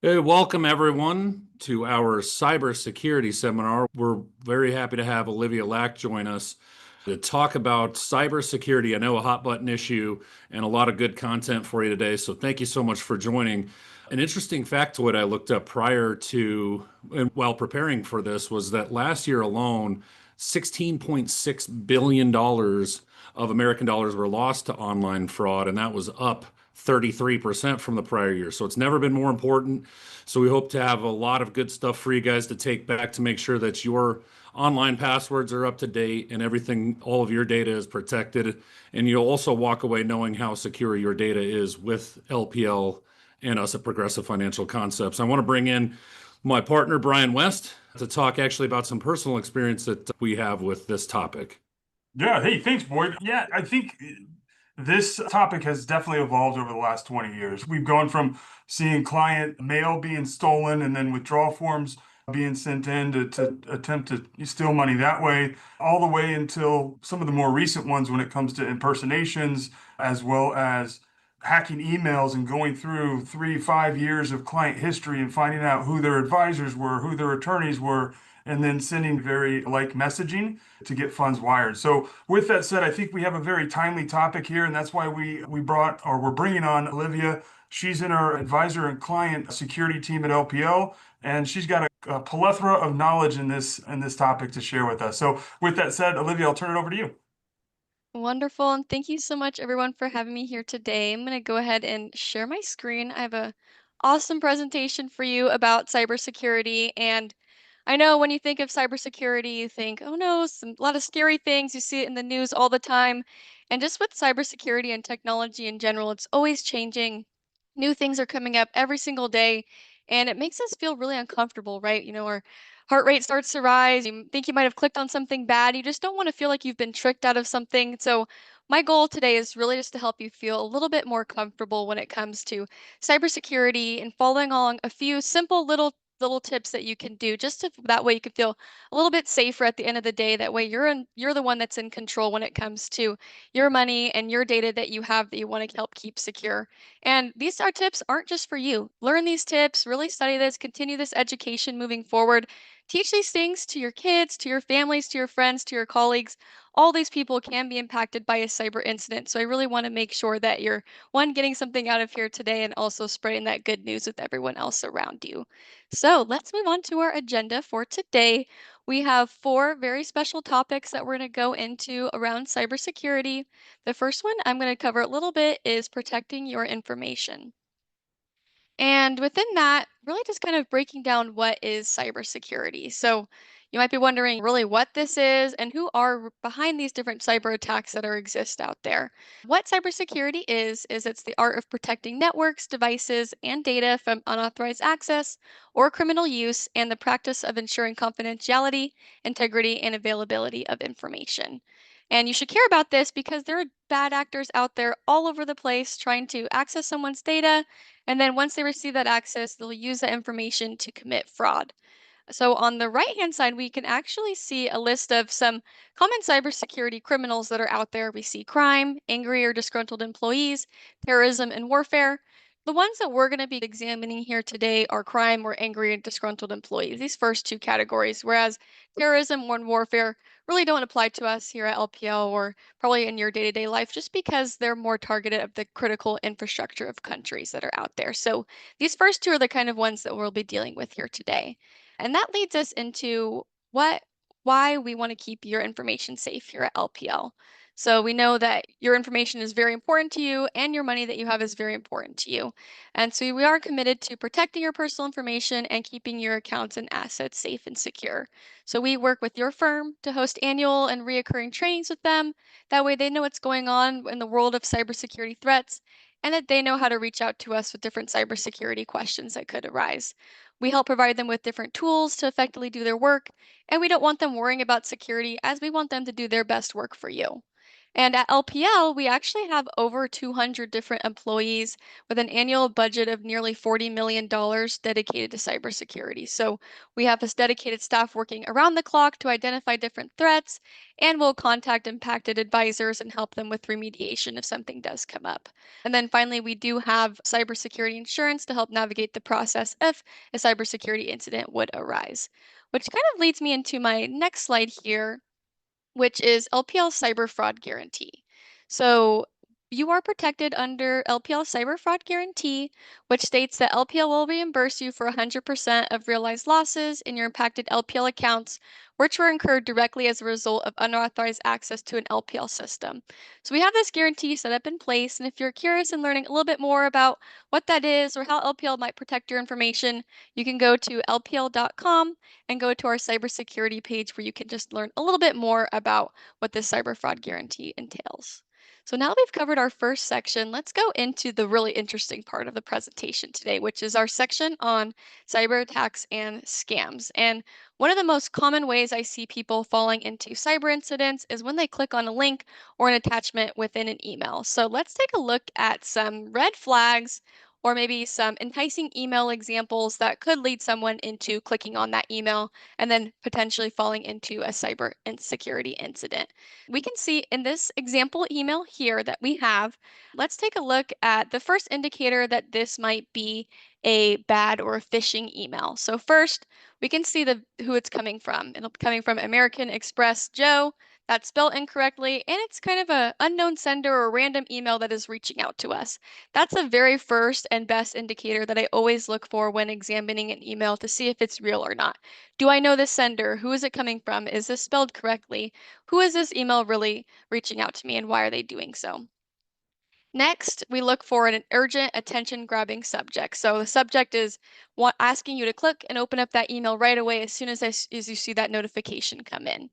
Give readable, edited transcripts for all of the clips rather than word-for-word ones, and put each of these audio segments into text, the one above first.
Hey, welcome everyone to our cybersecurity seminar. We're very happy to have Olivia Lack join us to talk about cybersecurity. I know a hot button issue and a lot of good content for you today. So thank you so much for joining. An interesting factoid I looked up prior to and while preparing for this was that last year alone, $16.6 billion of American dollars were lost to online fraud, and that was up 33% from the prior year. So it's never been more important. So we hope to have a lot of good stuff for you guys to take back to make sure that your online passwords are up to date and everything, all of your data is protected. And you'll also walk away knowing how secure your data is with LPL and us at Progressive Financial Concepts. I want to bring in my partner, Brian West, to talk actually about some personal experience that we have with this topic. Yeah, hey, thanks, Boyd. Yeah, I think this topic has definitely evolved over the last 20 years. We've gone from seeing client mail being stolen and then withdrawal forms being sent in to attempt to steal money that way, all the way until some of the more recent ones when it comes to impersonations, as well as hacking emails and going through 3, 5 years of client history and finding out who their advisors were, who their attorneys were, and then sending very like messaging to get funds wired. So with that said, I think we have a very timely topic here, and that's why we brought or we're bringing on Olivia. She's in our advisor and client security team at LPL, and she's got a plethora of knowledge in this topic to share with us. So with that said, Olivia, I'll turn it over to you. Wonderful. And thank you so much, everyone, for having me here today. I'm going to go ahead and share my screen. I have a awesome presentation for you about cybersecurity. And I know when you think of cybersecurity, you think, oh no, a lot of scary things. You see it in the news all the time. And just with cybersecurity and technology in general, it's always changing. New things are coming up every single day. And it makes us feel really uncomfortable, right? Our heart rate starts to rise. You think you might have clicked on something bad. You just don't want to feel like you've been tricked out of something. So, my goal today is really just to help you feel a little bit more comfortable when it comes to cybersecurity and following along a few simple little tips that you can do just to that way you can feel a little bit safer at the end of the day. That way you're the one that's in control when it comes to your money and your data that you have that you want to help keep secure. And these are tips aren't just for you. Learn these tips, really study this, continue this education moving forward. Teach these things to your kids, to your families, to your friends, to your colleagues. All these people can be impacted by a cyber incident. So I really want to make sure that you're one getting something out of here today and also spreading that good news with everyone else around you. So let's move on to our agenda for today. We have four very special topics that we're going to go into around cybersecurity. The first one I'm going to cover a little bit is protecting your information. And within that, really just kind of breaking down what is cybersecurity. So you might be wondering really what this is and who are behind these different cyber attacks that are exist out there. What cybersecurity is it's the art of protecting networks, devices, and data from unauthorized access or criminal use and the practice of ensuring confidentiality, integrity, and availability of information. And you should care about this because there are bad actors out there all over the place trying to access someone's data, and then once they receive that access, they'll use that information to commit fraud. So on the right-hand side, we can actually see a list of some common cybersecurity criminals that are out there. We see crime, angry or disgruntled employees, terrorism, and warfare. The ones that we're going to be examining here today are crime or angry and disgruntled employees, these first two categories, whereas terrorism and warfare really don't apply to us here at LPL or probably in your day-to-day life just because they're more targeted of the critical infrastructure of countries that are out there. So these first two are the kind of ones that we'll be dealing with here today. And that leads us into what why we want to keep your information safe here at LPL. So we know that your information is very important to you and your money that you have is very important to you. And so we are committed to protecting your personal information and keeping your accounts and assets safe and secure. So we work with your firm to host annual and reoccurring trainings with them. That way they know what's going on in the world of cybersecurity threats and that they know how to reach out to us with different cybersecurity questions that could arise. We help provide them with different tools to effectively do their work, and we don't want them worrying about security as we want them to do their best work for you. And at LPL, we actually have over 200 different employees with an annual budget of nearly $40 million dedicated to cybersecurity. So we have this dedicated staff working around the clock to identify different threats, and we'll contact impacted advisors and help them with remediation if something does come up. And then finally, we do have cybersecurity insurance to help navigate the process if a cybersecurity incident would arise. Which kind of leads me into my next slide here, which is LPL Cyber Fraud Guarantee. So you are protected under LPL Cyber Fraud Guarantee, which states that LPL will reimburse you for 100% of realized losses in your impacted LPL accounts, which were incurred directly as a result of unauthorized access to an LPL system. So we have this guarantee set up in place, and if you're curious in learning a little bit more about what that is or how LPL might protect your information, you can go to lpl.com and go to our cybersecurity page where you can just learn a little bit more about what this cyber fraud guarantee entails. So now that we've covered our first section, let's go into the really interesting part of the presentation today, which is our section on cyber attacks and scams. And one of the most common ways I see people falling into cyber incidents is when they click on a link or an attachment within an email. So let's take a look at some red flags or maybe some enticing email examples that could lead someone into clicking on that email and then potentially falling into a cyber insecurity incident. We can see in this example email here that we have, let's take a look at the first indicator that this might be a bad or a phishing email. So first, we can see who it's coming from. It'll be coming from American Express Joe. That's spelled incorrectly, and it's kind of a unknown sender or random email that is reaching out to us. That's the very first and best indicator that I always look for when examining an email to see if it's real or not. Do I know this sender? Who is it coming from? Is this spelled correctly? Who is this email really reaching out to me, and why are they doing so? Next, we look for an urgent attention grabbing subject. So the subject is asking you to click and open up that email right away as soon as you see that notification come in.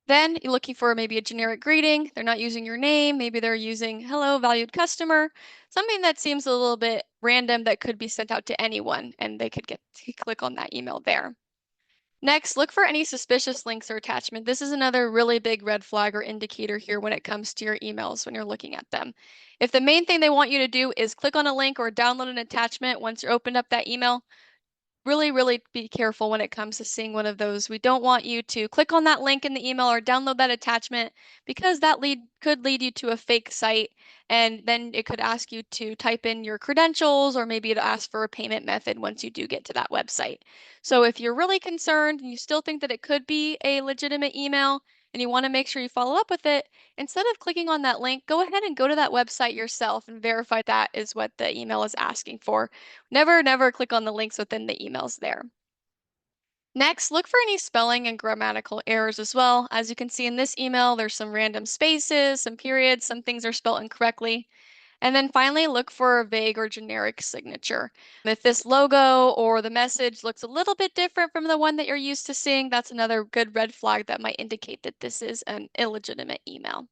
Then you're looking for maybe a generic greeting. They're not using your name. Maybe they're using hello, valued customer, something that seems a little bit random that could be sent out to anyone and they could get to click on that email there. Next, look for any suspicious links or attachment. This is another really big red flag or indicator here when it comes to your emails when you're looking at them. If the main thing they want you to do is click on a link or download an attachment once you open up that email, really be careful when it comes to seeing one of those. We don't want you to click on that link in the email or download that attachment because that could lead you to a fake site, and then it could ask you to type in your credentials or maybe to ask for a payment method once you do get to that website. So if you're really concerned and you still think that it could be a legitimate email and you want to make sure you follow up with it, instead of clicking on that link, go ahead and go to that website yourself and verify that is what the email is asking for. Never click on the links within the emails there. Next, look for any spelling and grammatical errors as well. As you can see in this email, there's some random spaces, some periods, some things are spelled incorrectly. And then finally, look for a vague or generic signature. If this logo or the message looks a little bit different from the one that you're used to seeing, that's another good red flag that might indicate that this is an illegitimate email.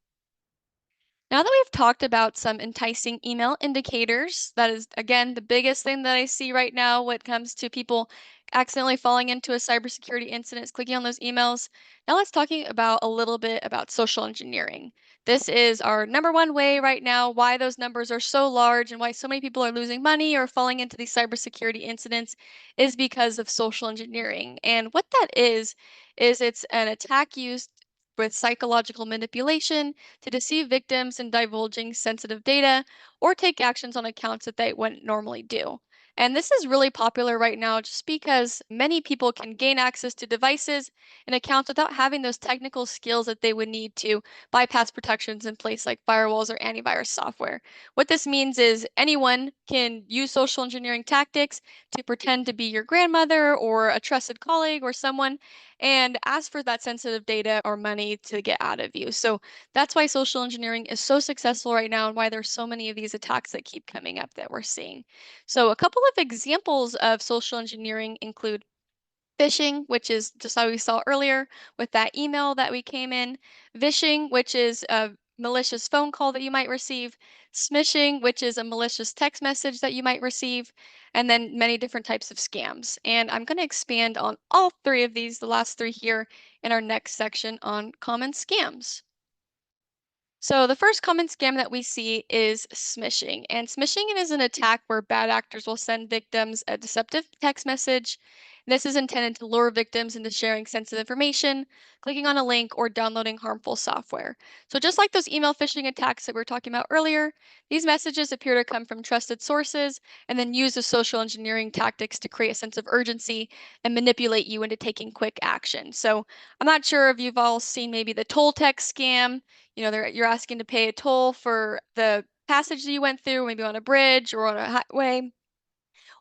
Now that we've talked about some enticing email indicators, that is, again, the biggest thing that I see right now when it comes to people accidentally falling into a cybersecurity incident is clicking on those emails. Now let's talking about a little bit about social engineering. This is our number one way right now why those numbers are so large and why so many people are losing money or falling into these cybersecurity incidents is because of social engineering. And what that is it's an attack used with psychological manipulation to deceive victims in divulging sensitive data or take actions on accounts that they wouldn't normally do. And this is really popular right now just because many people can gain access to devices and accounts without having those technical skills that they would need to bypass protections in place like firewalls or antivirus software. What this means is anyone can use social engineering tactics to pretend to be your grandmother or a trusted colleague or someone and ask for that sensitive data or money to get out of you. So that's why social engineering is so successful right now and why there's so many of these attacks that keep coming up that we're seeing. So a couple of examples of social engineering include phishing, which is just how we saw earlier with that email that we came in, vishing, which is a malicious phone call that you might receive, smishing, which is a malicious text message that you might receive, and then many different types of scams. And I'm going to expand on all three of these, the last three here, in our next section on common scams. So the first common scam that we see is smishing. And smishing is an attack where bad actors will send victims a deceptive text message. This is intended to lure victims into sharing sensitive information, clicking on a link, or downloading harmful software. So just like those email phishing attacks that we were talking about earlier, these messages appear to come from trusted sources and then use the social engineering tactics to create a sense of urgency and manipulate you into taking quick action. So I'm not sure if you've all seen maybe the toll text scam. You're asking to pay a toll for the passage that you went through, maybe on a bridge or on a highway.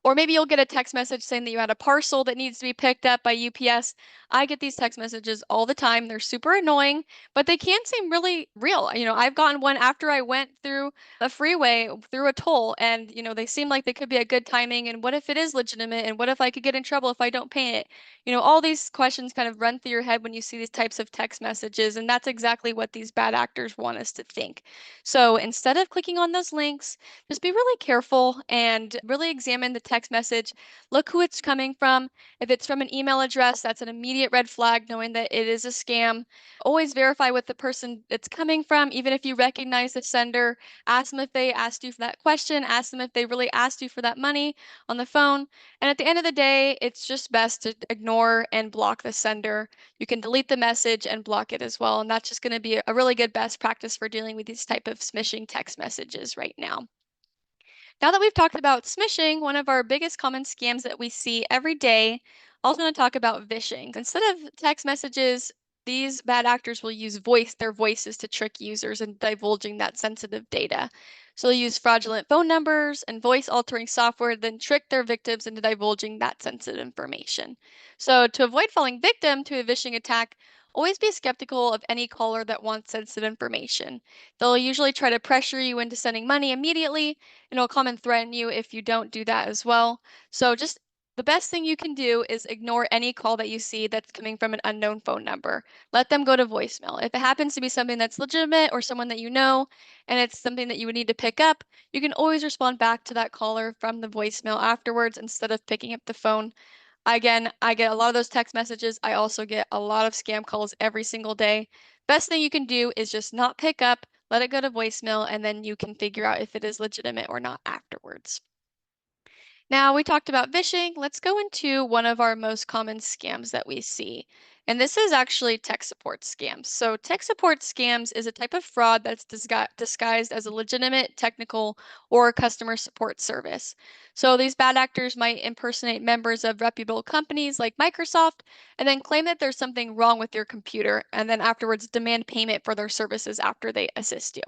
Or maybe you'll get a text message saying that you had a parcel that needs to be picked up by UPS. I get these text messages all the time. They're super annoying, but they can seem really real. I've gotten one after I went through a freeway through a toll, and they seem like they could be a good timing. And what if it is legitimate? And what if I could get in trouble if I don't pay it? All these questions kind of run through your head when you see these types of text messages, and that's exactly what these bad actors want us to think. So instead of clicking on those links, just be really careful and really examine the text message. Look who it's coming from. If it's from an email address, that's an immediate red flag, knowing that it is a scam. Always verify with the person it's coming from, even if you recognize the sender. Ask them if they asked you for that question. Ask them if they really asked you for that money on the phone. And at the end of the day, it's just best to ignore and block the sender. You can delete the message and block it as well. And that's just going to be a really good best practice for dealing with these type of smishing text messages right now. Now that we've talked about smishing, one of our biggest common scams that we see every day, also going to talk about vishing. Instead of text messages, these bad actors will use their voices to trick users and divulging that sensitive data. So they'll use fraudulent phone numbers and voice altering software, then trick their victims into divulging that sensitive information. So to avoid falling victim to a vishing attack, always be skeptical of any caller that wants sensitive information. They'll usually try to pressure you into sending money immediately, and it'll come and threaten you if you don't do that as well. So just the best thing you can do is ignore any call that you see that's coming from an unknown phone number. Let them go to voicemail. If it happens to be something that's legitimate or someone that you know and it's something that you would need to pick up, you can always respond back to that caller from the voicemail afterwards instead of picking up the phone. Again, I get a lot of those text messages. I also get a lot of scam calls every single day. Best thing you can do is just not pick up, let it go to voicemail, and then you can figure out if it is legitimate or not afterwards. Now, we talked about phishing. Let's go into one of our most common scams that we see. And this is actually tech support scams. So, tech support scams is a type of fraud that's disguised as a legitimate technical or customer support service. So, these bad actors might impersonate members of reputable companies like Microsoft and then claim that there's something wrong with your computer and then afterwards demand payment for their services after they assist you.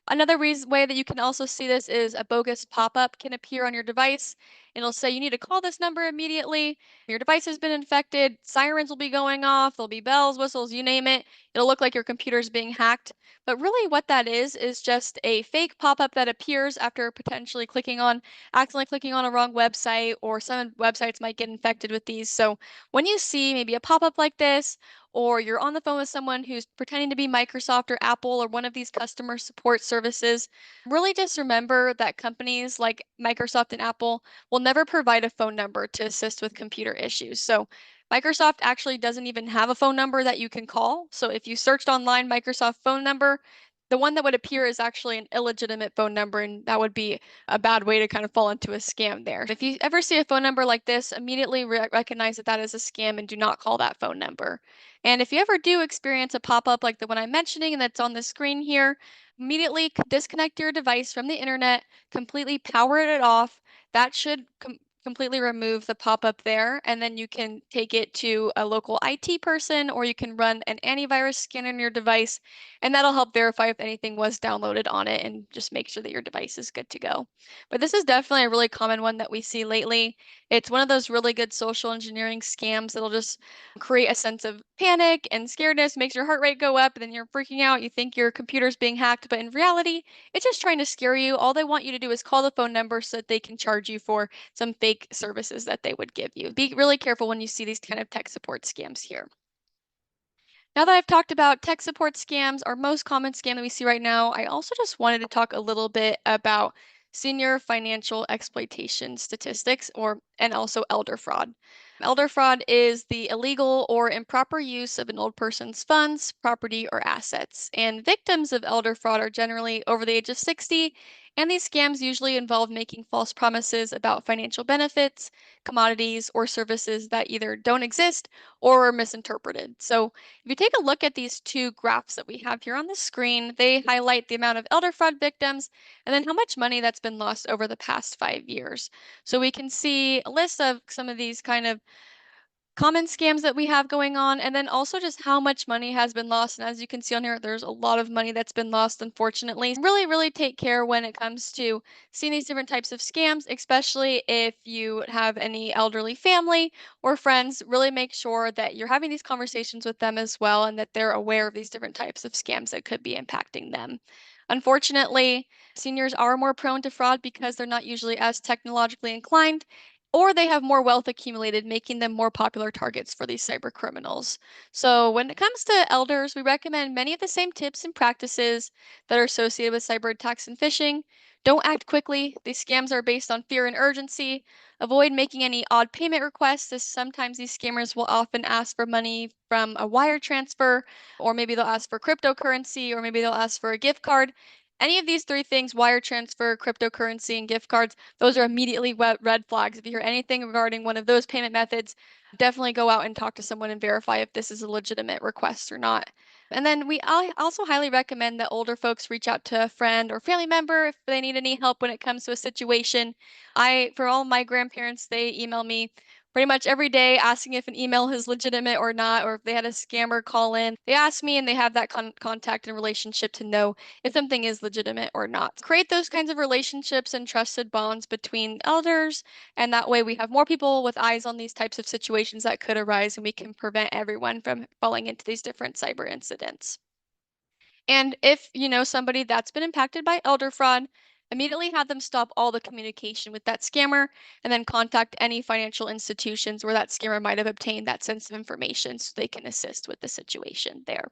Another way that you can also see this is a bogus pop-up can appear on your device. It'll say you need to call this number immediately. Your device has been infected. Sirens will be going off. There'll be bells, whistles, you name it. It'll look like your computer's being hacked. But really what that is just a fake pop-up that appears after potentially accidentally clicking on a wrong website, or some websites might get infected with these. So when you see maybe a pop-up like this, or you're on the phone with someone who's pretending to be Microsoft or Apple or one of these customer support services, really just remember that companies like Microsoft and Apple will never provide a phone number to assist with computer issues. So Microsoft actually doesn't even have a phone number that you can call. So if you searched online Microsoft phone number, the one that would appear is actually an illegitimate phone number, and that would be a bad way to kind of fall into a scam there. If you ever see a phone number like this, immediately recognize that that is a scam and do not call that phone number. And if you ever do experience a pop-up like the one I'm mentioning and that's on the screen here, immediately disconnect your device from the internet, completely power it off. That should completely remove the pop-up there, and then you can take it to a local IT person, or you can run an antivirus scan on your device, and that'll help verify if anything was downloaded on it and just make sure that your device is good to go. But this is definitely a really common one that we see lately. It's one of those really good social engineering scams that'll just create a sense of panic and scaredness, makes your heart rate go up, and then you're freaking out. You think your computer's being hacked, but in reality, it's just trying to scare you. All they want you to do is call the phone number so that they can charge you for some fake services that they would give you. Be really careful when you see these kind of tech support scams here. Now that I've talked about tech support scams, our most common scam that we see right now, I also just wanted to talk a little bit about senior financial exploitation statistics, and also elder fraud. Elder fraud is the illegal or improper use of an old person's funds, property, or assets. And victims of elder fraud are generally over the age of 60, and these scams usually involve making false promises about financial benefits, commodities, or services that either don't exist or are misinterpreted. So, if you take a look at these two graphs that we have here on the screen, they highlight the amount of elder fraud victims and then how much money that's been lost over the past 5 years. So we can see a list of some of these kind of common scams that we have going on, and then also just how much money has been lost. And as you can see on here, there's a lot of money that's been lost, unfortunately. Really, really take care when it comes to seeing these different types of scams, especially if you have any elderly family or friends. Really make sure that you're having these conversations with them as well and that they're aware of these different types of scams that could be impacting them. Unfortunately, seniors are more prone to fraud because they're not usually as technologically inclined or they have more wealth accumulated, making them more popular targets for these cyber criminals. So, when it comes to elders, we recommend many of the same tips and practices that are associated with cyber attacks and phishing. Don't act quickly. These scams are based on fear and urgency. Avoid making any odd payment requests, as sometimes these scammers will often ask for money from a wire transfer, or maybe they'll ask for cryptocurrency, or maybe they'll ask for a gift card. Any of these three things, wire transfer, cryptocurrency, and gift cards, those are immediately red flags. If you hear anything regarding one of those payment methods, definitely go out and talk to someone and verify if this is a legitimate request or not. And then I also highly recommend that older folks reach out to a friend or family member if they need any help when it comes to a situation. For all my grandparents, they email me pretty much every day asking if an email is legitimate or not, or if they had a scammer call in. They ask me and they have that contact and relationship to know if something is legitimate or not. Create those kinds of relationships and trusted bonds between elders, and that way we have more people with eyes on these types of situations that could arise, and we can prevent everyone from falling into these different cyber incidents. And if you know somebody that's been impacted by elder fraud, immediately have them stop all the communication with that scammer and then contact any financial institutions where that scammer might have obtained that sensitive information so they can assist with the situation there.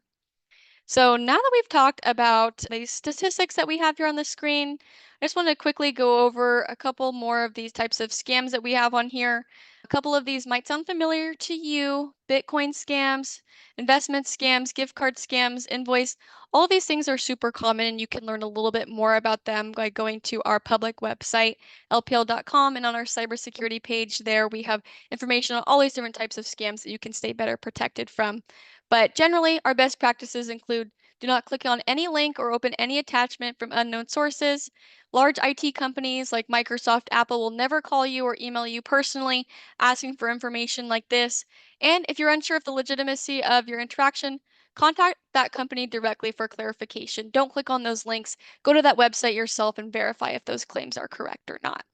So now that we've talked about these statistics that we have here on the screen, I just want to quickly go over a couple more of these types of scams that we have on here. A couple of these might sound familiar to you: Bitcoin scams, investment scams, gift card scams, invoice. All of these things are super common, and you can learn a little bit more about them by going to our public website, lpl.com, and on our cybersecurity page there, we have information on all these different types of scams that you can stay better protected from. But generally, our best practices include: do not click on any link or open any attachment from unknown sources. Large IT companies like Microsoft, Apple will never call you or email you personally asking for information like this. And if you're unsure of the legitimacy of your interaction, contact that company directly for clarification. Don't click on those links. Go to that website yourself and verify if those claims are correct or not.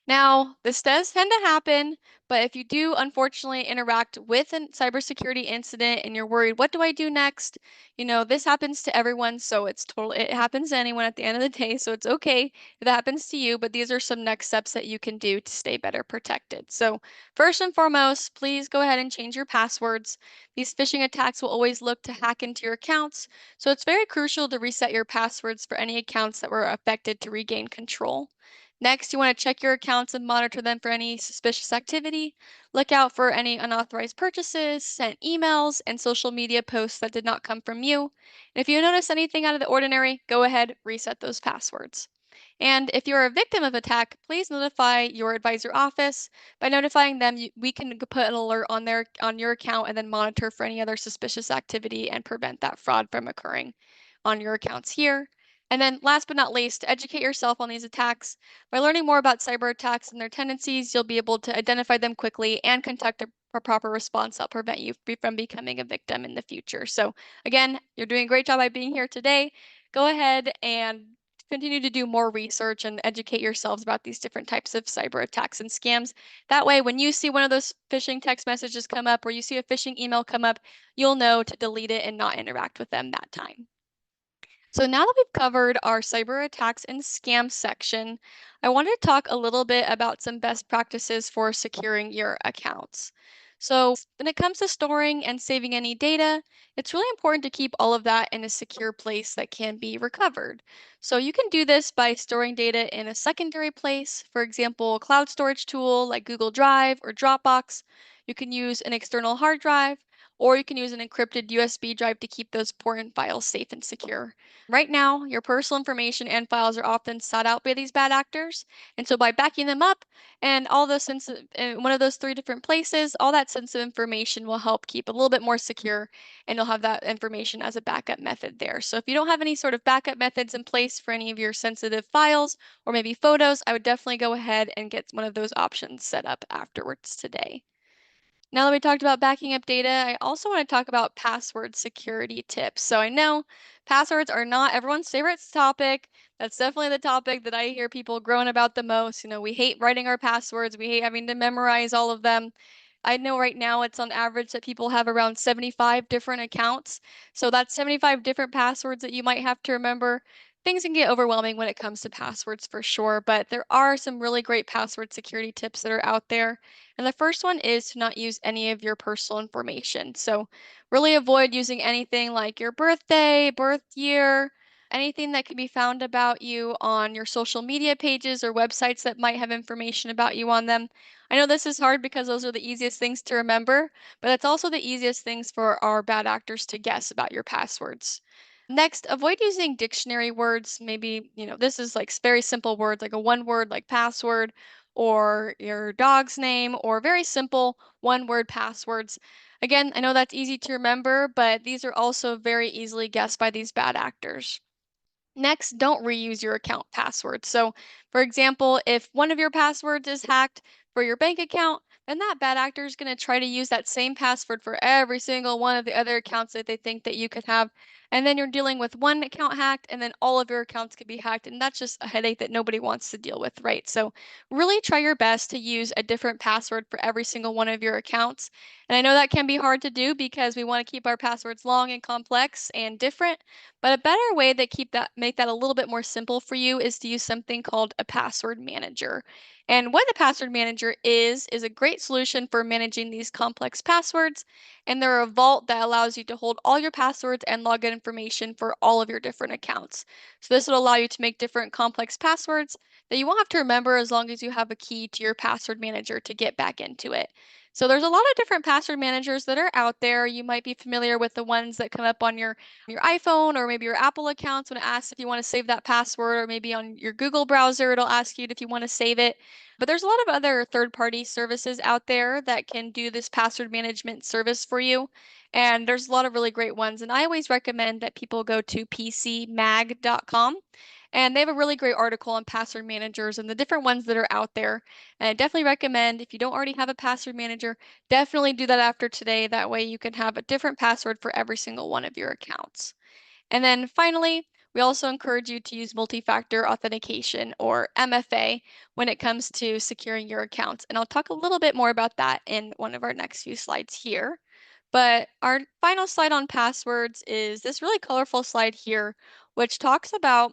Now, this does tend to happen, but if you do unfortunately interact with a cybersecurity incident and you're worried, what do I do next? This happens to everyone, so it happens to anyone at the end of the day, so it's okay if that happens to you, but these are some next steps that you can do to stay better protected. So, first and foremost, please go ahead and change your passwords. These phishing attacks will always look to hack into your accounts, so it's very crucial to reset your passwords for any accounts that were affected to regain control. Next, you want to check your accounts and monitor them for any suspicious activity. Look out for any unauthorized purchases, sent emails, and social media posts that did not come from you. And if you notice anything out of the ordinary, go ahead, reset those passwords. And if you're a victim of attack, please notify your advisor office. By notifying them, we can put an alert on your account and then monitor for any other suspicious activity and prevent that fraud from occurring on your accounts here. And then last but not least, to educate yourself on these attacks. By learning more about cyber attacks and their tendencies, you'll be able to identify them quickly and conduct a proper response that'll prevent you from becoming a victim in the future. So again, you're doing a great job by being here today. Go ahead and continue to do more research and educate yourselves about these different types of cyber attacks and scams. That way, when you see one of those phishing text messages come up or you see a phishing email come up, you'll know to delete it and not interact with them that time. So now that we've covered our cyber attacks and scams section, I wanted to talk a little bit about some best practices for securing your accounts. So when it comes to storing and saving any data, it's really important to keep all of that in a secure place that can be recovered. So you can do this by storing data in a secondary place, for example, a cloud storage tool like Google Drive or Dropbox. You can use an external hard drive, or you can use an encrypted USB drive to keep those important files safe and secure. Right now, your personal information and files are often sought out by these bad actors, and so by backing them up and all those sensitive in one of those three different places, all that sensitive information will help keep a little bit more secure, and you'll have that information as a backup method there. So if you don't have any sort of backup methods in place for any of your sensitive files or maybe photos, I would definitely go ahead and get one of those options set up afterwards today. Now that we talked about backing up data, I also want to talk about password security tips. So I know passwords are not everyone's favorite topic. That's definitely the topic that I hear people groan about the most. We hate writing our passwords, we hate having to memorize all of them. I know right now it's on average that people have around 75 different accounts. So that's 75 different passwords that you might have to remember. Things can get overwhelming when it comes to passwords for sure, but there are some really great password security tips that are out there. And the first one is to not use any of your personal information. So, really avoid using anything like your birthday, birth year, anything that can be found about you on your social media pages or websites that might have information about you on them. I know this is hard because those are the easiest things to remember, but it's also the easiest things for our bad actors to guess about your passwords. Next, avoid using dictionary words. Maybe, this is like very simple words, like a one word like password or your dog's name, or very simple one word passwords. Again, I know that's easy to remember, but these are also very easily guessed by these bad actors. Next, don't reuse your account password. So, for example, if one of your passwords is hacked for your bank account, then that bad actor is going to try to use that same password for every single one of the other accounts that they think that you could have. And then you're dealing with one account hacked, and then all of your accounts could be hacked. And that's just a headache that nobody wants to deal with, right? So, really try your best to use a different password for every single one of your accounts. And I know that can be hard to do because we want to keep our passwords long and complex and different. But a better way to make that a little bit more simple for you is to use something called a password manager. And what a password manager is a great solution for managing these complex passwords. And they're a vault that allows you to hold all your passwords and login information for all of your different accounts. So this will allow you to make different complex passwords that you won't have to remember as long as you have a key to your password manager to get back into it. So there's a lot of different password managers that are out there. You might be familiar with the ones that come up on your iPhone or maybe your Apple accounts when it asks if you want to save that password, or maybe on your Google browser, it'll ask you if you want to save it. But there's a lot of other third-party services out there that can do this password management service for you. And there's a lot of really great ones. And I always recommend that people go to pcmag.com. And they have a really great article on password managers and the different ones that are out there. And I definitely recommend if you don't already have a password manager, definitely do that after today. That way you can have a different password for every single one of your accounts. And then finally, we also encourage you to use multi-factor authentication or MFA when it comes to securing your accounts. And I'll talk a little bit more about that in one of our next few slides here. But our final slide on passwords is this really colorful slide here, which talks about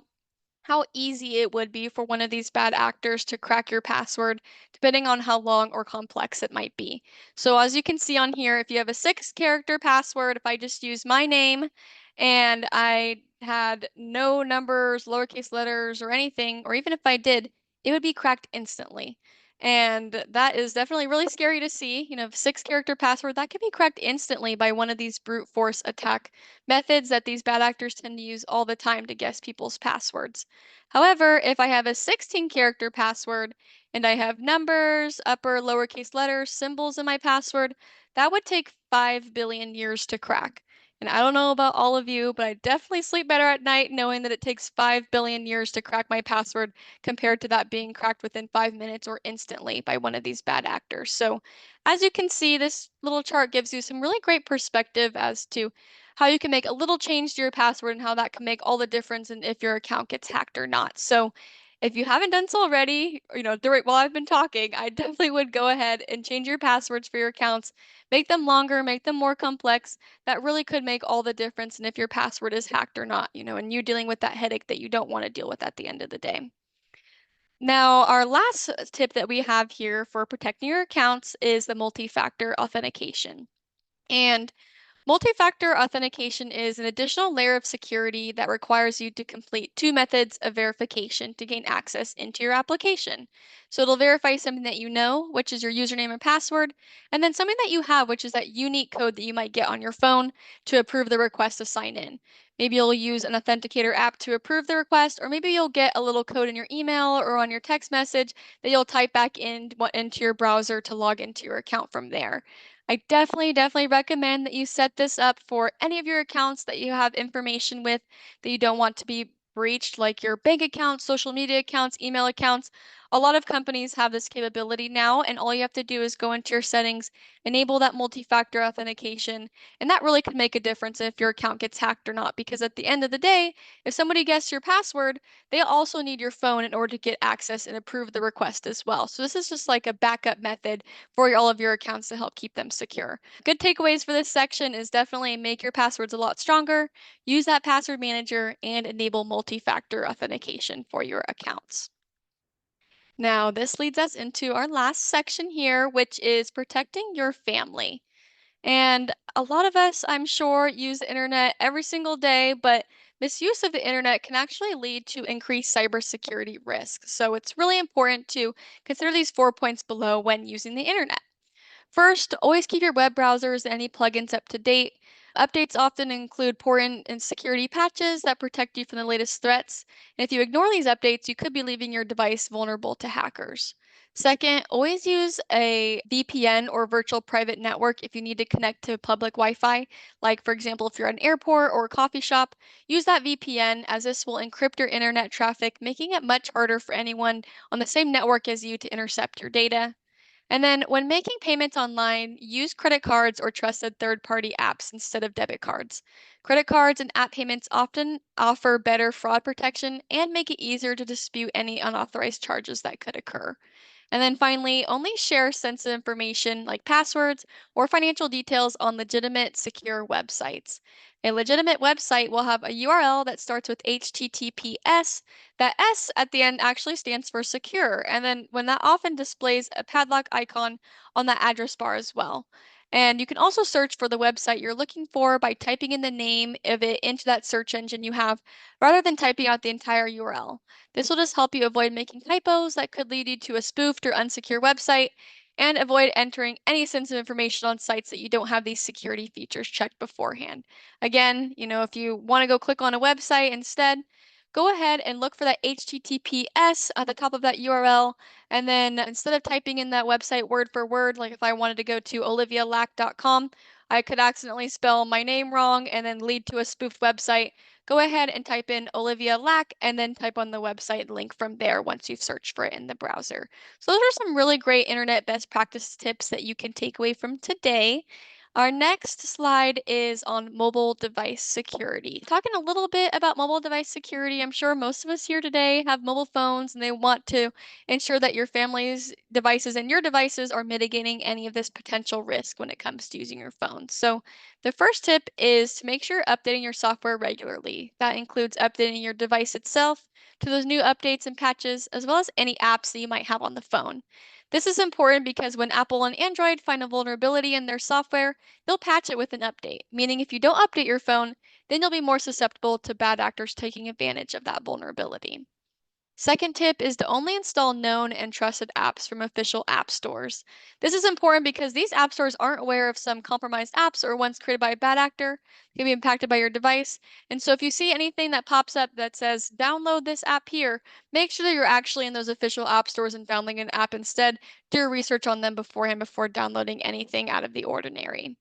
how easy it would be for one of these bad actors to crack your password, depending on how long or complex it might be. So as you can see on here, if you have a 6-character password, if I just use my name and I had no numbers, lowercase letters, or anything, or even if I did, it would be cracked instantly. And that is definitely really scary to see. 6-character password that can be cracked instantly by one of these brute force attack methods that these bad actors tend to use all the time to guess people's passwords. However, if I have a 16-character password and I have numbers, upper, lowercase letters, symbols in my password, that would take 5 billion years to crack. And I don't know about all of you, but I definitely sleep better at night knowing that it takes 5 billion years to crack my password compared to that being cracked within 5 minutes or instantly by one of these bad actors. So, as you can see, this little chart gives you some really great perspective as to how you can make a little change to your password and how that can make all the difference in if your account gets hacked or not. So, if you haven't done so already, while I've been talking, I definitely would go ahead and change your passwords for your accounts, make them longer, make them more complex. That really could make all the difference in if your password is hacked or not, and you dealing with that headache that you don't want to deal with at the end of the day. Now, our last tip that we have here for protecting your accounts is the multi-factor authentication. And multi-factor authentication is an additional layer of security that requires you to complete two methods of verification to gain access into your application. So it'll verify something that you know, which is your username and password, and then something that you have, which is that unique code that you might get on your phone to approve the request to sign in. Maybe you'll use an authenticator app to approve the request, or maybe you'll get a little code in your email or on your text message that you'll type back into your browser to log into your account from there. I definitely recommend that you set this up for any of your accounts that you have information with that you don't want to be breached, like your bank accounts, social media accounts, email accounts. A lot of companies have this capability now, and all you have to do is go into your settings, enable that multi-factor authentication, and that really could make a difference if your account gets hacked or not. Because at the end of the day, if somebody guesses your password, they also need your phone in order to get access and approve the request as well. So this is just like a backup method for all of your accounts to help keep them secure. Good takeaways for this section is definitely make your passwords a lot stronger, use that password manager, and enable multi-factor authentication for your accounts. Now, this leads us into our last section here, which is protecting your family. And a lot of us, I'm sure, use the internet every single day, but misuse of the internet can actually lead to increased cybersecurity risks. So it's really important to consider these 4 points below when using the internet. First, always keep your web browsers and any plugins up to date. Updates often include important and security patches that protect you from the latest threats. And if you ignore these updates, you could be leaving your device vulnerable to hackers. Second, always use a VPN or virtual private network if you need to connect to public Wi Fi. Like, for example, if you're at an airport or a coffee shop, use that VPN as this will encrypt your internet traffic, making it much harder for anyone on the same network as you to intercept your data. And then when making payments online, use credit cards or trusted third party apps instead of debit cards. Credit cards and app payments often offer better fraud protection and make it easier to dispute any unauthorized charges that could occur. And then finally, only share sensitive information like passwords or financial details on legitimate, secure websites. A legitimate website will have a URL that starts with HTTPS. That S at the end actually stands for secure. And then when that often displays a padlock icon on the address bar as well. And you can also search for the website you're looking for by typing in the name of it into that search engine you have rather than typing out the entire URL. This will just help you avoid making typos that could lead you to a spoofed or unsecure website and avoid entering any sensitive information on sites that you don't have these security features checked beforehand. Again, if you want to go click on a website instead, go ahead and look for that HTTPS at the top of that URL. And then instead of typing in that website word for word, like if I wanted to go to olivialack.com, I could accidentally spell my name wrong and then lead to a spoofed website. Go ahead and type in Olivia Lack and then type on the website link from there once you've searched for it in the browser. So those are some really great internet best practice tips that you can take away from today. Our next slide is on mobile device security. Talking a little bit about mobile device security, I'm sure most of us here today have mobile phones and they want to ensure that your family's devices and your devices are mitigating any of this potential risk when it comes to using your phone. So the first tip is to make sure you're updating your software regularly. That includes updating your device itself to those new updates and patches, as well as any apps that you might have on the phone. This is important because when Apple and Android find a vulnerability in their software, they'll patch it with an update, meaning if you don't update your phone, then you'll be more susceptible to bad actors taking advantage of that vulnerability. Second tip is to only install known and trusted apps from official app stores. This is important because these app stores aren't aware of some compromised apps or ones created by a bad actor can be impacted by your device. And so if you see anything that pops up that says download this app here, make sure that you're actually in those official app stores and downloading an app instead. Do research on them beforehand before downloading anything out of the ordinary.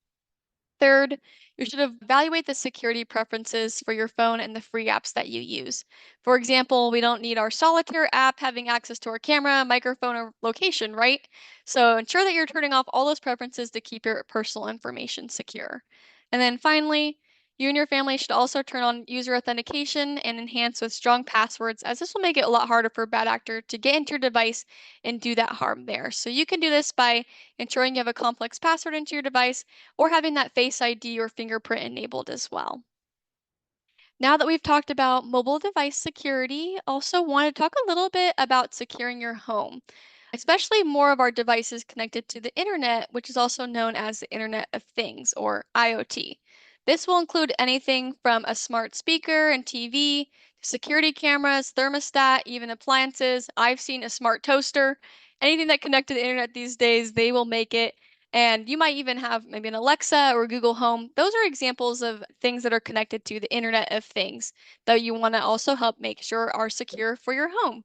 Third, you should evaluate the security preferences for your phone and the free apps that you use. For example, we don't need our solitaire app having access to our camera, microphone, or location, right? So ensure that you're turning off all those preferences to keep your personal information secure. And then finally, you and your family should also turn on user authentication and enhance with strong passwords, as this will make it a lot harder for a bad actor to get into your device and do that harm there. So you can do this by ensuring you have a complex password into your device or having that Face ID or fingerprint enabled as well. Now that we've talked about mobile device security, also want to talk a little bit about securing your home, especially more of our devices connected to the internet, which is also known as the Internet of Things or IoT. This will include anything from a smart speaker and TV, to security cameras, thermostat, even appliances. I've seen a smart toaster. Anything that connected to the internet these days, they will make it. And you might even have maybe an Alexa or Google Home. Those are examples of things that are connected to the Internet of Things that you want to also help make sure are secure for your home.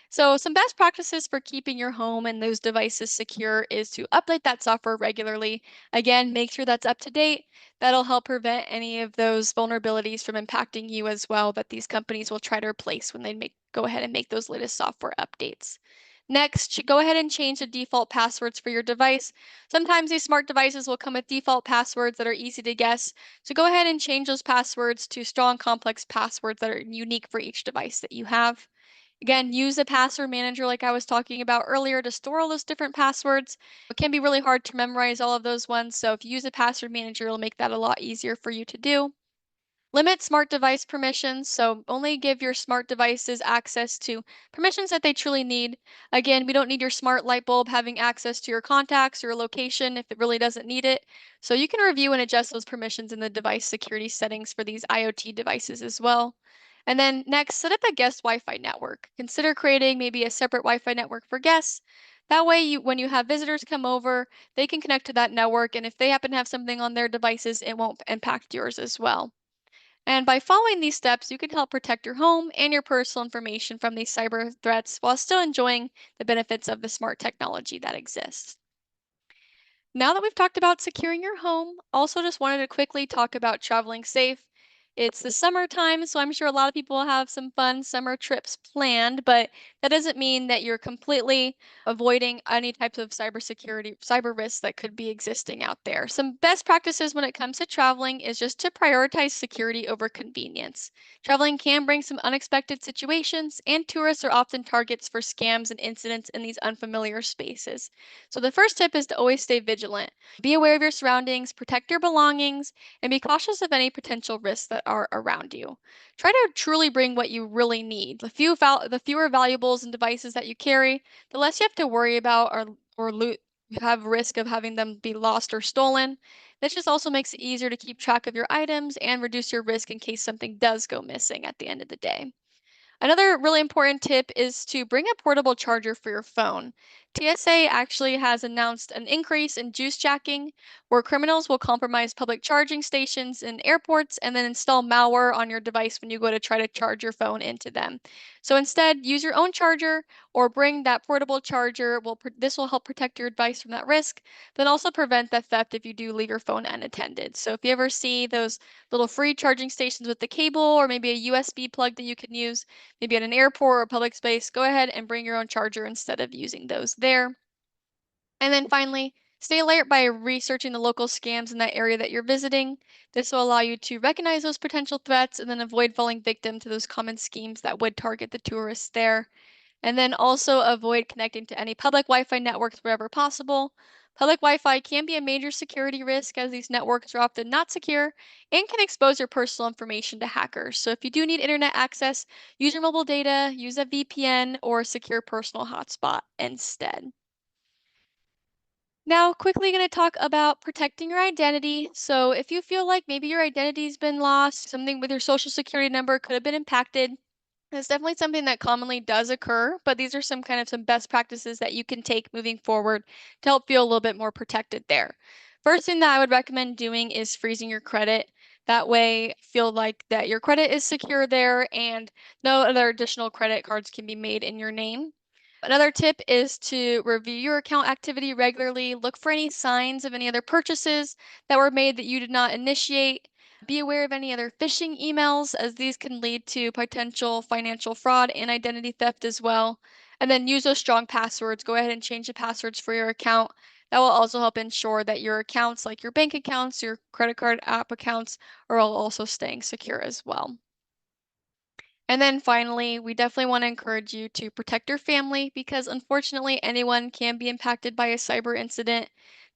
So, some best practices for keeping your home and those devices secure is to update that software regularly. Again, make sure that's up to date. That'll help prevent any of those vulnerabilities from impacting you as well that these companies will try to replace when they go ahead and make those latest software updates. Next, go ahead and change the default passwords for your device. Sometimes these smart devices will come with default passwords that are easy to guess. So go ahead and change those passwords to strong, complex passwords that are unique for each device that you have. Again, use a password manager like I was talking about earlier to store all those different passwords. It can be really hard to memorize all of those ones, so if you use a password manager, it'll make that a lot easier for you to do. Limit smart device permissions, so only give your smart devices access to permissions that they truly need. Again, we don't need your smart light bulb having access to your contacts or location if it really doesn't need it. So you can review and adjust those permissions in the device security settings for these IoT devices as well. And then next, set up a guest Wi-Fi network. Consider creating maybe a separate Wi-Fi network for guests. That way, when you have visitors come over, they can connect to that network, and if they happen to have something on their devices, it won't impact yours as well. And by following these steps, you can help protect your home and your personal information from these cyber threats while still enjoying the benefits of the smart technology that exists. Now that we've talked about securing your home, also just wanted to quickly talk about traveling safe. It's the summertime, so I'm sure a lot of people have some fun summer trips planned, but that doesn't mean that you're completely avoiding any types of cyber risks that could be existing out there. Some best practices when it comes to traveling is just to prioritize security over convenience. Traveling can bring some unexpected situations, and tourists are often targets for scams and incidents in these unfamiliar spaces. So the first tip is to always stay vigilant. Be aware of your surroundings, protect your belongings, and be cautious of any potential risks that are around you. Try to truly bring what you really need. The fewer valuables and devices that you carry, the less you have to worry about you have risk of having them be lost or stolen. This just also makes it easier to keep track of your items and reduce your risk in case something does go missing at the end of the day. Another really important tip is to bring a portable charger for your phone. TSA actually has announced an increase in juice jacking, where criminals will compromise public charging stations in airports and then install malware on your device when you go to try to charge your phone into them. So instead, use your own charger or bring that portable charger. This will help protect your device from that risk, but also prevent the theft if you do leave your phone unattended. So if you ever see those little free charging stations with the cable or maybe a USB plug that you can use, maybe at an airport or a public space, go ahead and bring your own charger instead of using those there. And then finally, stay alert by researching the local scams in that area that you're visiting. This will allow you to recognize those potential threats and then avoid falling victim to those common schemes that would target the tourists there. And then also avoid connecting to any public Wi-Fi networks wherever possible. Public Wi-Fi can be a major security risk as these networks are often not secure and can expose your personal information to hackers. So if you do need internet access, use your mobile data, use a VPN or a secure personal hotspot instead. Now, quickly going to talk about protecting your identity. So, if you feel like maybe your identity's been lost, something with your social security number could have been impacted, it's definitely something that commonly does occur, but these are some best practices that you can take moving forward to help feel a little bit more protected there. First thing that I would recommend doing is freezing your credit. That way, feel like that your credit is secure there and no other additional credit cards can be made in your name. Another tip is to review your account activity regularly. Look for any signs of any other purchases that were made that you did not initiate. Be aware of any other phishing emails, as these can lead to potential financial fraud and identity theft as well. And then use those strong passwords. Go ahead and change the passwords for your account. That will also help ensure that your accounts, like your bank accounts, your credit card app accounts, are all also staying secure as well. And then finally, we definitely want to encourage you to protect your family because unfortunately, anyone can be impacted by a cyber incident.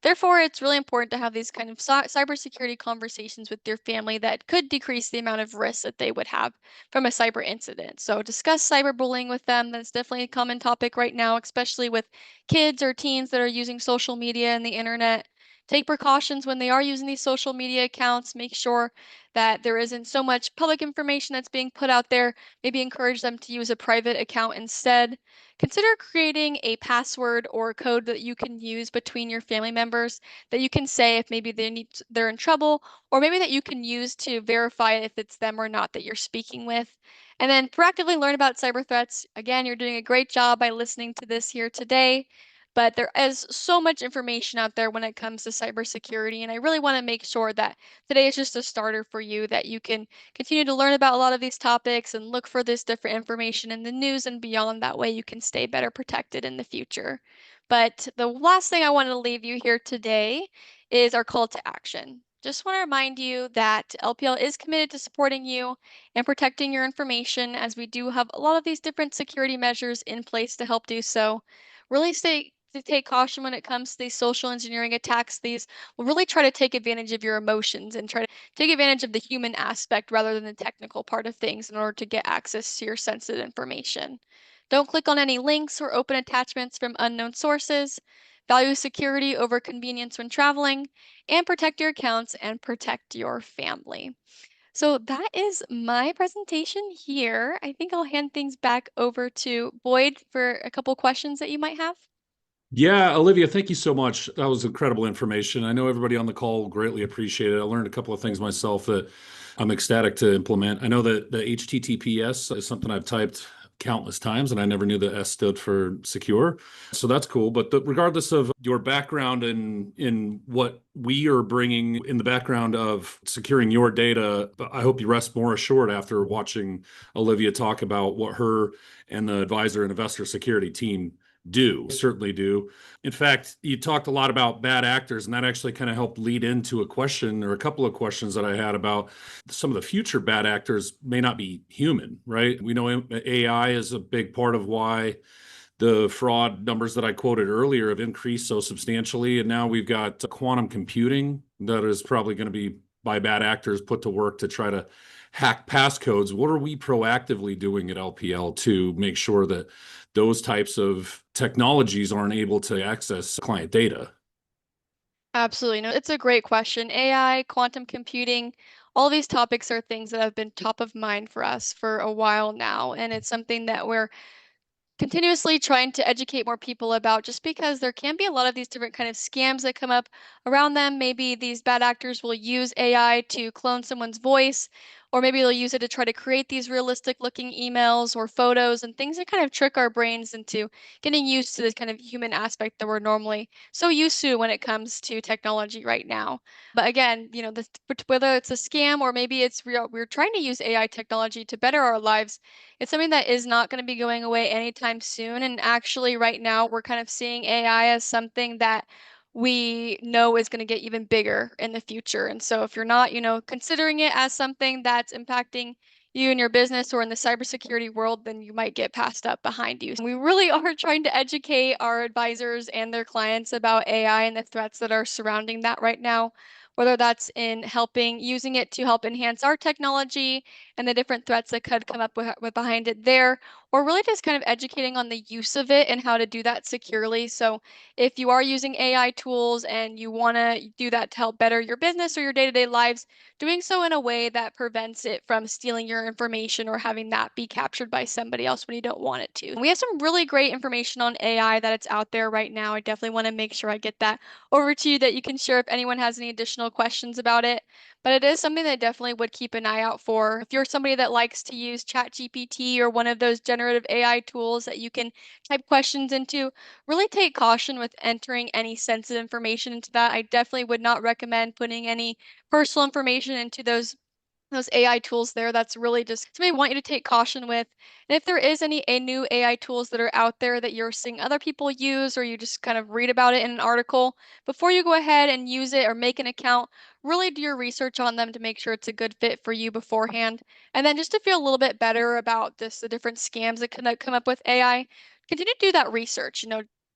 Therefore, it's really important to have these kind of cybersecurity conversations with your family that could decrease the amount of risk that they would have from a cyber incident. So, discuss cyberbullying with them. That's definitely a common topic right now, especially with kids or teens that are using social media and the internet. Take precautions when they are using these social media accounts. Make sure that there isn't so much public information that's being put out there. Maybe encourage them to use a private account instead. Consider creating a password or code that you can use between your family members that you can say if maybe they're in trouble, or maybe that you can use to verify if it's them or not that you're speaking with. And then proactively learn about cyber threats. Again, you're doing a great job by listening to this here today. But there is so much information out there when it comes to cybersecurity, and I really want to make sure that today is just a starter for you, that you can continue to learn about a lot of these topics and look for this different information in the news and beyond. That way you can stay better protected in the future. But the last thing I want to leave you here today is our call to action. Just want to remind you that LPL is committed to supporting you and protecting your information, as we do have a lot of these different security measures in place to help do so. Really stay to take caution when it comes to these social engineering attacks. These will really try to take advantage of your emotions and try to take advantage of the human aspect rather than the technical part of things in order to get access to your sensitive information. Don't click on any links or open attachments from unknown sources. Value security over convenience when traveling, and protect your accounts and protect your family. So that is my presentation here. I think I'll hand things back over to Boyd for a couple questions that you might have. Yeah, Olivia, thank you so much. That was incredible information. I know everybody on the call greatly appreciate it. I learned a couple of things myself that I'm ecstatic to implement. I know that the HTTPS is something I've typed countless times, and I never knew the S stood for secure. So that's cool. But regardless of your background in what we are bringing in the background of securing your data, I hope you rest more assured after watching Olivia talk about what her and the advisor and investor security team do, certainly do. In fact, you talked a lot about bad actors, and that actually kind of helped lead into a question or a couple of questions that I had about some of the future bad actors may not be human, right? We know AI is a big part of why the fraud numbers that I quoted earlier have increased so substantially. And now we've got quantum computing that is probably going to be by bad actors put to work to try to hack passcodes. What are we proactively doing at LPL to make sure that those types of technologies aren't able to access client data? Absolutely. No, it's a great question. AI, quantum computing, all these topics are things that have been top of mind for us for a while now. And it's something that we're continuously trying to educate more people about, just because there can be a lot of these different kind of scams that come up around them. Maybe these bad actors will use AI to clone someone's voice, or maybe they'll use it to try to create these realistic looking emails or photos and things that kind of trick our brains into getting used to this kind of human aspect that we're normally so used to when it comes to technology right now. But again, whether it's a scam or maybe it's real, we're trying to use AI technology to better our lives. It's something that is not going to be going away anytime soon. And actually, right now, we're kind of seeing AI as something that we know is going to get even bigger in the future. And so, if you're not, considering it as something that's impacting you and your business or in the cybersecurity world, then you might get passed up behind you. We really are trying to educate our advisors and their clients about AI and the threats that are surrounding that right now, whether that's in helping using it to help enhance our technology and the different threats that could come up with behind it there, or really just kind of educating on the use of it and how to do that securely. So, if you are using AI tools and you want to do that to help better your business or your day-to-day lives, doing so in a way that prevents it from stealing your information or having that be captured by somebody else when you don't want it to. And we have some really great information on AI that it's out there right now. I definitely want to make sure I get that over to you that you can share if anyone has any additional questions about it. But it is something that I definitely would keep an eye out for. If you're somebody that likes to use ChatGPT or one of those generative AI tools that you can type questions into, really take caution with entering any sensitive information into that. I definitely would not recommend putting any personal information into those AI tools there. That's really just something I want you to take caution with. And if there is any new AI tools that are out there that you're seeing other people use, or you just kind of read about it in an article, before you go ahead and use it or make an account, really do your research on them to make sure it's a good fit for you beforehand. And then just to feel a little bit better about the different scams that can come up with AI, continue to do that research.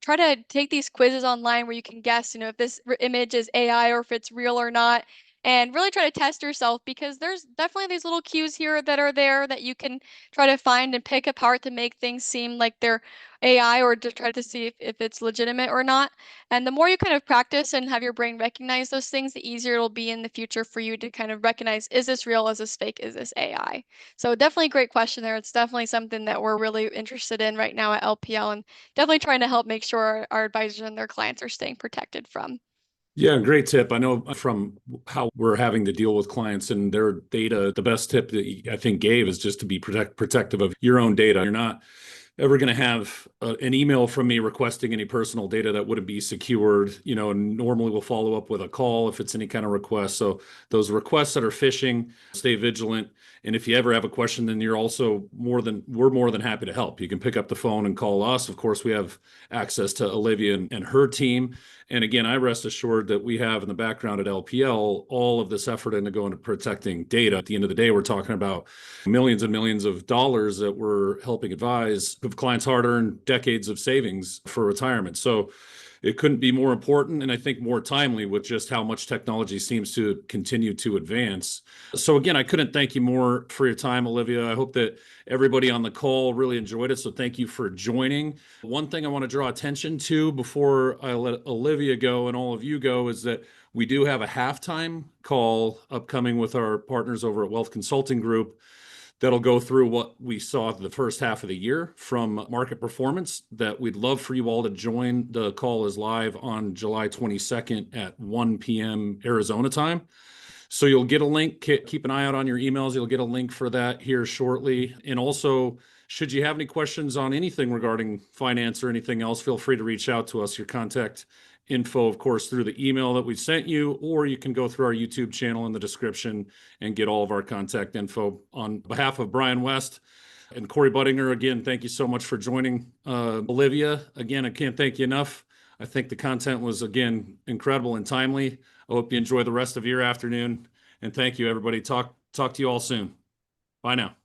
try to take these quizzes online where you can guess, if this image is AI or if it's real or not, and really try to test yourself, because there's definitely these little cues here that are there that you can try to find and pick apart to make things seem like they're AI, or to try to see if it's legitimate or not. And the more you kind of practice and have your brain recognize those things, the easier it'll be in the future for you to kind of recognize, is this real? Is this fake? Is this AI? So definitely a great question there. It's definitely something that we're really interested in right now at LPL, and definitely trying to help make sure our advisors and their clients are staying protected from. Yeah, great tip. I know from how we're having to deal with clients and their data, the best tip that I think gave is just to be protective of your own data. You're not ever going to have an email from me requesting any personal data that wouldn't be secured, and normally we'll follow up with a call if it's any kind of request. So those requests that are phishing, stay vigilant. And if you ever have a question, then we're more than happy to help. You can pick up the phone and call us. Of course, we have access to Olivia and her team. And again, I rest assured that we have in the background at LPL all of this effort into going to protecting data. At the end of the day, we're talking about millions and millions of dollars that we're helping advise of clients' hard-earned decades of savings for retirement. So it couldn't be more important, and I think more timely with just how much technology seems to continue to advance. So again, I couldn't thank you more for your time, Olivia. I hope that everybody on the call really enjoyed it. So thank you for joining. One thing I want to draw attention to before I let Olivia go and all of you go is that we do have a halftime call upcoming with our partners over at Wealth Consulting Group that'll go through what we saw the first half of the year from market performance. That we'd love for you all to join. The call is live on July 22nd at 1 p.m. Arizona time. So you'll get a link. Keep an eye out on your emails. You'll get a link for that here shortly. And also, should you have any questions on anything regarding finance or anything else, feel free to reach out to us. Your contact info, of course, through the email that we sent you, or you can go through our YouTube channel in the description and get all of our contact info. On behalf of Brian West and Corey Buttinger, again, thank you so much for joining. Olivia, again, I can't thank you enough. I think the content was, again, incredible and timely. I hope you enjoy the rest of your afternoon. And thank you, everybody. Talk to you all soon. Bye now.